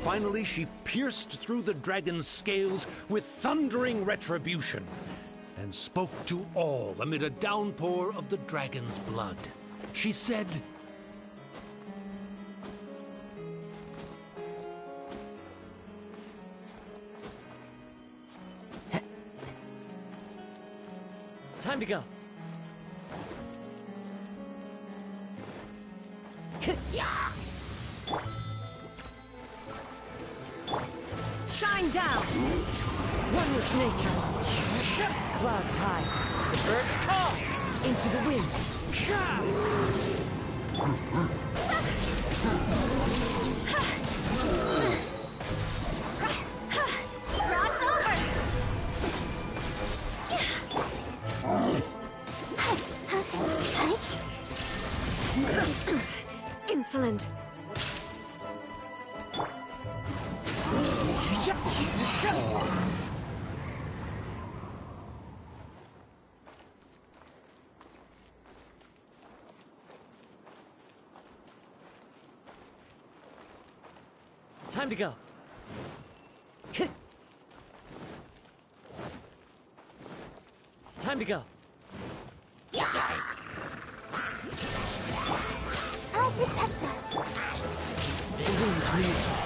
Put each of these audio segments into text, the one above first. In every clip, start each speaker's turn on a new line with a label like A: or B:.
A: Finally, she pierced through the dragon's scales with thundering retribution and spoke to all amid a downpour of the dragon's blood. She said,
B: "Time to go." Shine down! One with nature. Clouds high. The birds call. Into the wind.
C: Insolent.
B: Time to go. Time to go.
C: I'll protect us.
B: The wind's music.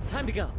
B: Time to go.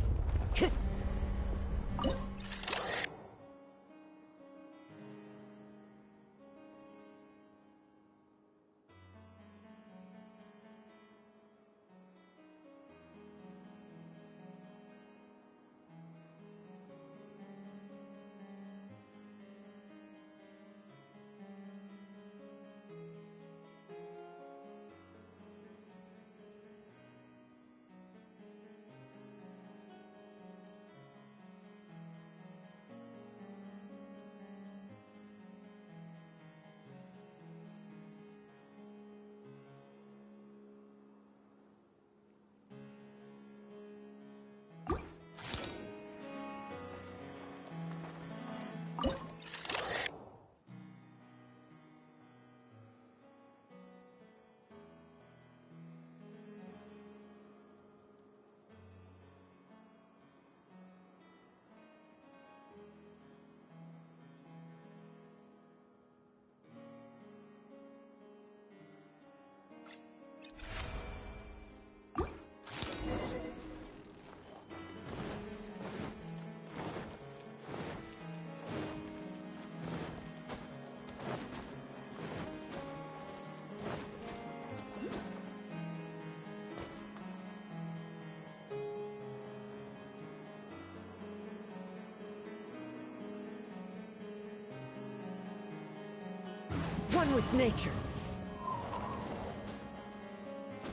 B: One with nature.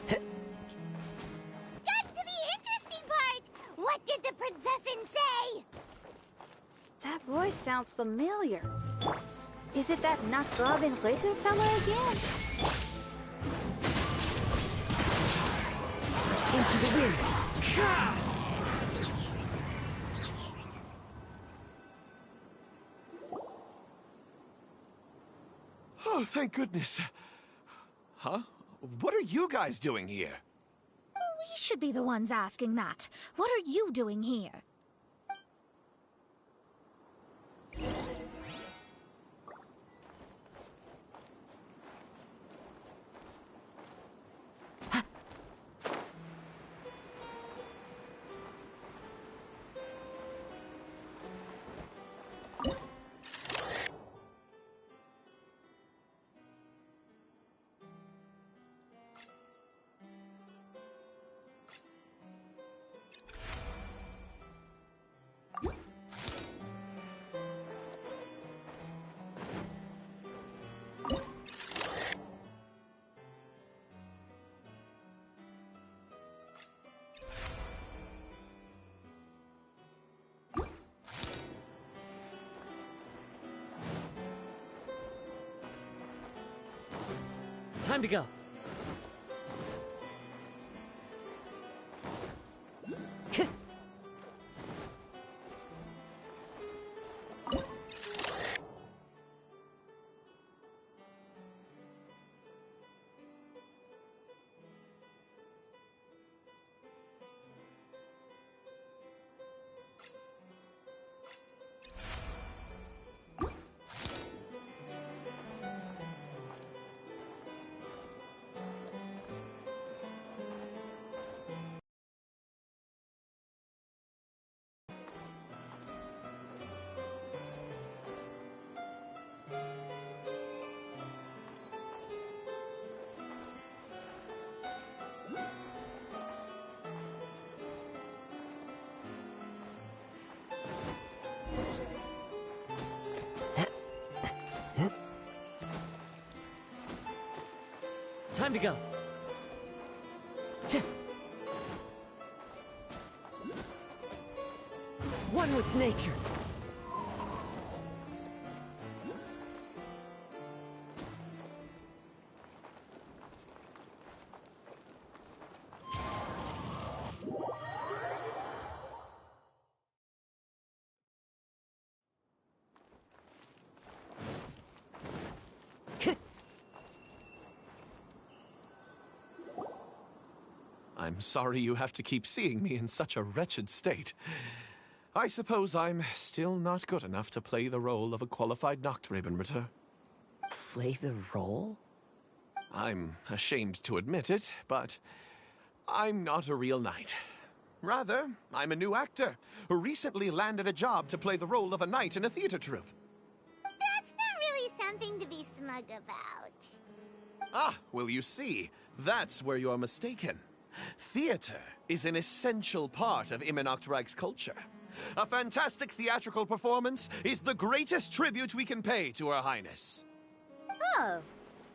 D: Got to the interesting part! What did the princessin say?
C: That voice sounds familiar. Is it that not Robin Ritter fella again?
B: Into the wind.
E: Oh, thank goodness. Huh? What are you guys doing here?
D: We should be the ones asking that. What are you doing here?
B: Time to go. Time to go. One with nature.
E: I'm sorry you have to keep seeing me in such a wretched state. I suppose I'm still not good enough to play the role of a qualified Nachtrebenritter.
B: Play the role?
E: I'm ashamed to admit it, but I'm not a real knight. Rather, I'm a new actor who recently landed a job to play the role of a knight in a theater troupe.
D: That's not really something to be smug about.
E: Ah, well, you see, that's where you're mistaken. Theater is an essential part of Immernachtreich's culture. A fantastic theatrical performance is the greatest tribute we can pay to Her Highness.
C: Oh,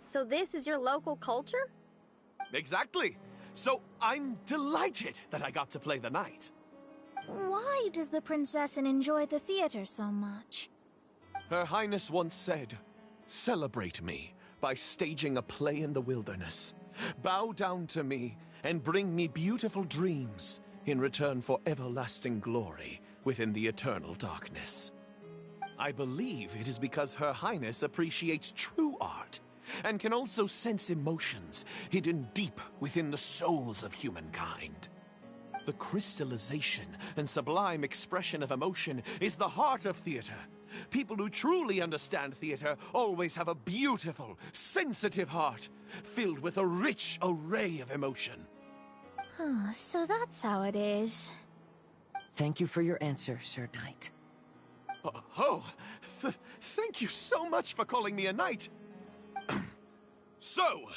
C: so this is your local culture?
E: Exactly. So I'm delighted that I got to play the knight.
C: Why does the princessin enjoy the theater so much?
E: Her Highness once said, "Celebrate me by staging a play in the wilderness. Bow down to me and bring me beautiful dreams in return for everlasting glory within the eternal darkness." I believe it is because Her Highness appreciates true art and can also sense emotions hidden deep within the souls of humankind. The crystallization and sublime expression of emotion is the heart of theater. People who truly understand theater always have a beautiful, sensitive heart filled with a rich array of emotion.
C: So that's how it is.
B: Thank you for your answer, Sir Knight.
E: Thank you so much for calling me a knight. So,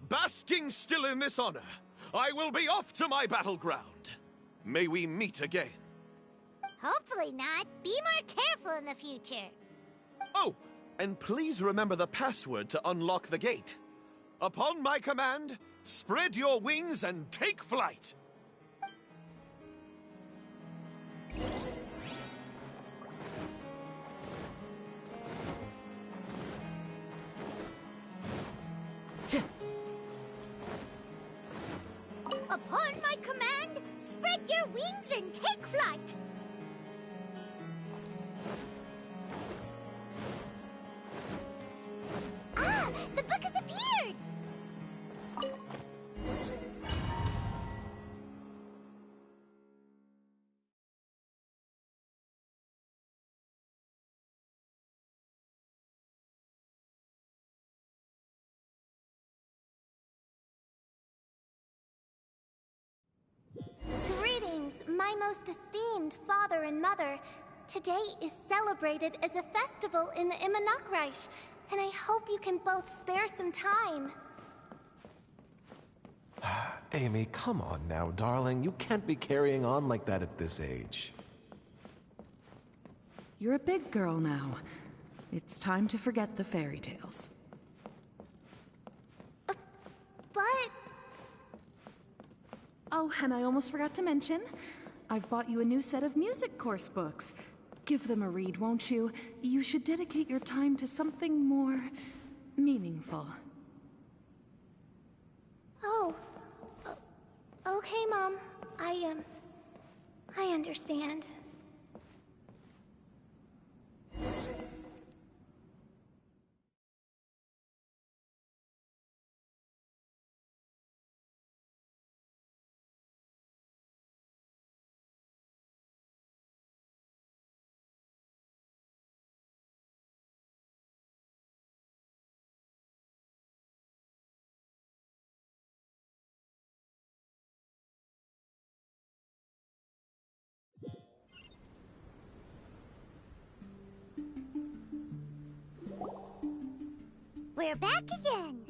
E: basking still in this honor, I will be off to my battleground. May we meet again.
D: Hopefully not. Be more careful in the future.
E: Oh, and please remember the password to unlock the gate. Upon my command, spread your wings and take flight.
D: Upon my command, spread your wings and take flight. Ah, the book has appeared. Greetings, my most esteemed father and mother. Today is celebrated as a festival in the Immernachtreich, and I hope you can both spare some time.
F: Amy, come on now, darling. You can't be carrying on like that at this age.
G: You're a big girl now. It's time to forget the fairy tales.
D: But...
G: Oh, and I almost forgot to mention, I've bought you a new set of music course books. Give them a read, won't you? You should dedicate your time to something more meaningful.
D: I understand. We're back again.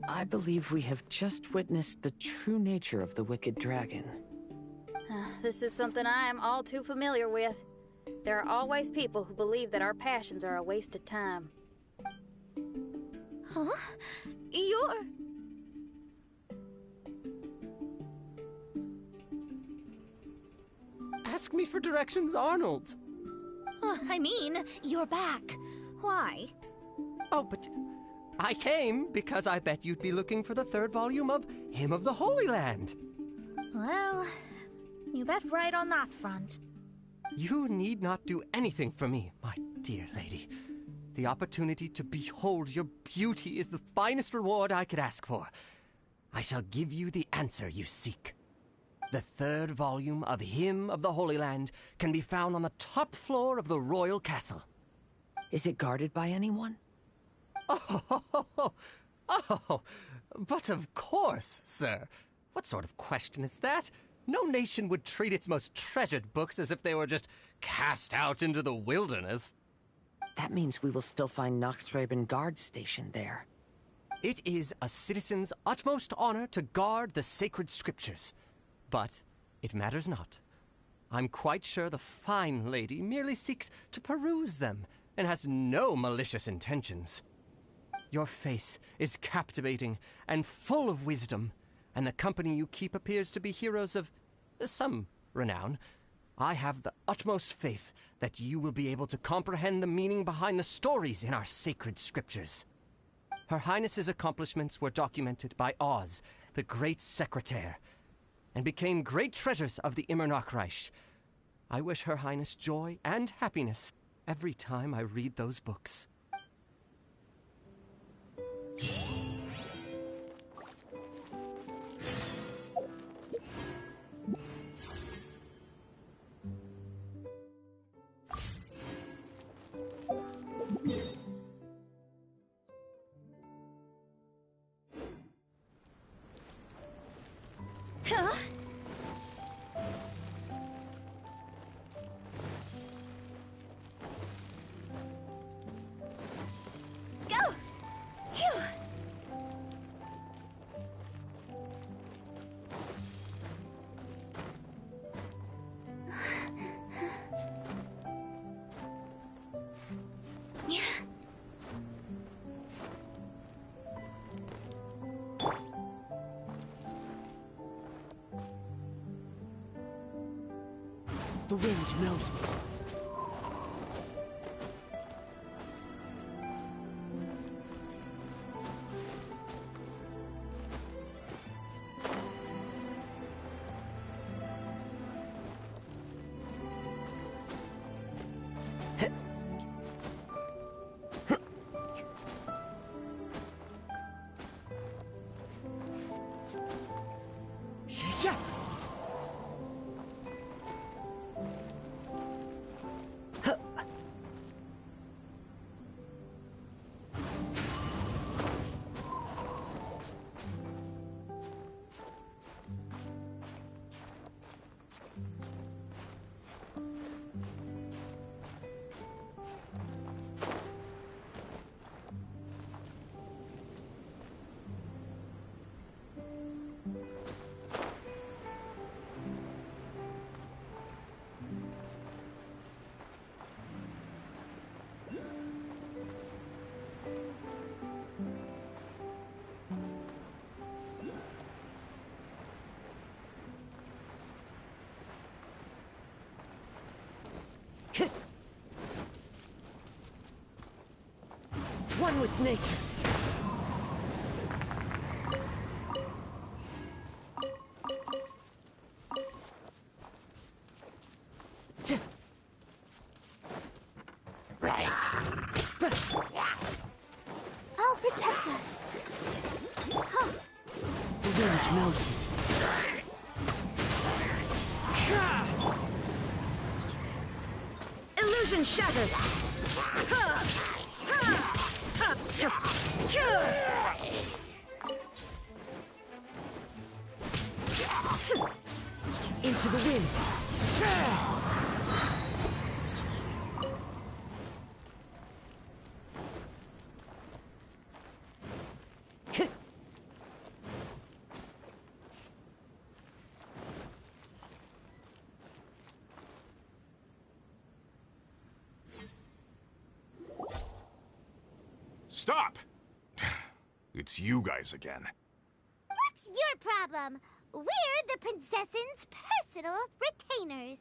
B: I believe we have just witnessed the true nature of the wicked dragon.
C: This is something I am all too familiar with. There are always people who believe that our passions are a waste of time.
D: Huh? You're...
H: Ask me for directions, Arnold.
D: I mean, you're back. Why?
H: Oh, but I came because I bet you'd be looking for the third volume of Hymn of the Holy Land.
D: Well, you bet right on that front.
H: You need not do anything for me, my dear lady. The opportunity to behold your beauty is the finest reward I could ask for. I shall give you the answer you seek. The third volume of Hymn of the Holy Land can be found on the top floor of the royal castle.
B: Is it guarded by anyone?
H: Oh, but of course, sir. What sort of question is that? No nation would treat its most treasured books as if they were just cast out into the wilderness.
B: That means we will still find Nachthreben guard stationed there.
H: It is a citizen's utmost honor to guard the sacred scriptures. But it matters not. I'm quite sure the fine lady merely seeks to peruse them and has no malicious intentions. Your face is captivating and full of wisdom, and the company you keep appears to be heroes of some renown. I have the utmost faith that you will be able to comprehend the meaning behind the stories in our sacred scriptures. Her Highness's accomplishments were documented by Oz, the great secretaire, and became great treasures of the Immernachtreich. I wish Her Highness joy and happiness every time I read those books.
D: Huh? Go! Phew! Yeah.
B: The wind knows me. One with nature.
D: protect us.
B: The wind knows me. Illusion shattered! Into the wind!
I: Stop! It's you guys again.
D: What's your problem? We're the princess's personal retainers.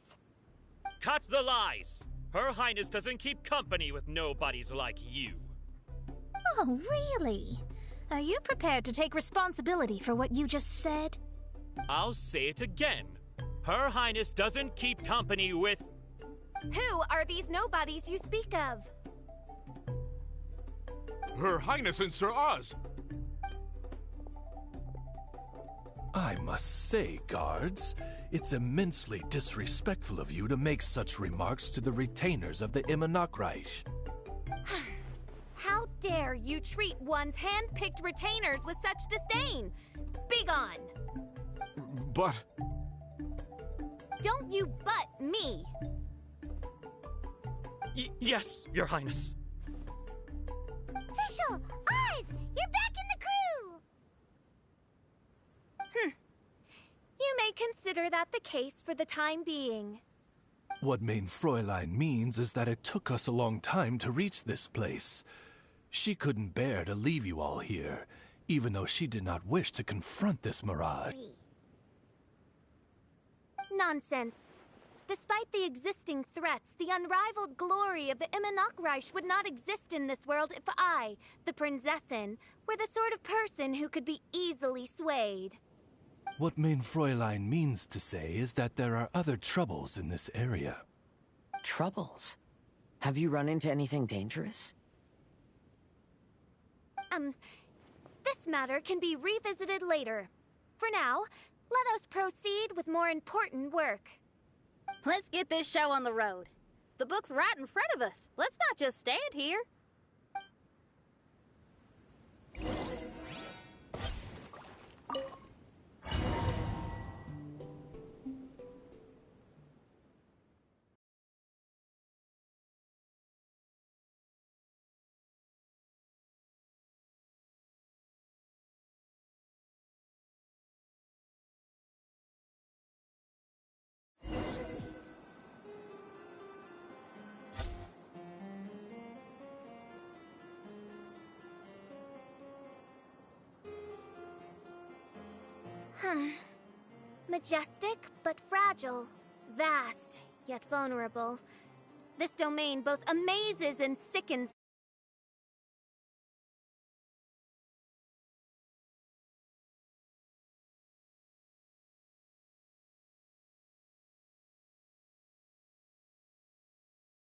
J: Cut the lies! Her Highness doesn't keep company with nobodies like you.
K: Oh, really? Are you prepared to take responsibility for what you just said?
J: I'll say it again. Her Highness doesn't keep company with...
D: Who are these nobodies you speak of?
I: Her Highness and Sir Oz!
F: I must say, guards, it's immensely disrespectful of you to make such remarks to the retainers of the Immonokreich.
D: How dare you treat one's hand-picked retainers with such disdain? Begone!
I: But...
D: Don't you butt me!
J: Yes, Your Highness.
D: Official! Oz! You're back in the crew! You may consider that the case for the time being.
F: What Mein Fräulein means is that it took us a long time to reach this place. She couldn't bear to leave you all here, even though she did not wish to confront this mirage.
D: Nonsense. Despite the existing threats, the unrivaled glory of the Immonokreich would not exist in this world if I, the Prinzessin, were the sort of person who could be easily swayed.
F: What Mein Fräulein means to say is that there are other troubles in this area.
B: Troubles? Have you run into anything dangerous?
D: This matter can be revisited later. For now, let us proceed with more important work.
C: Let's get this show on the road. The book's right in front of us. Let's not just stand here.
D: Majestic, but fragile. Vast, yet vulnerable. This domain both amazes and sickens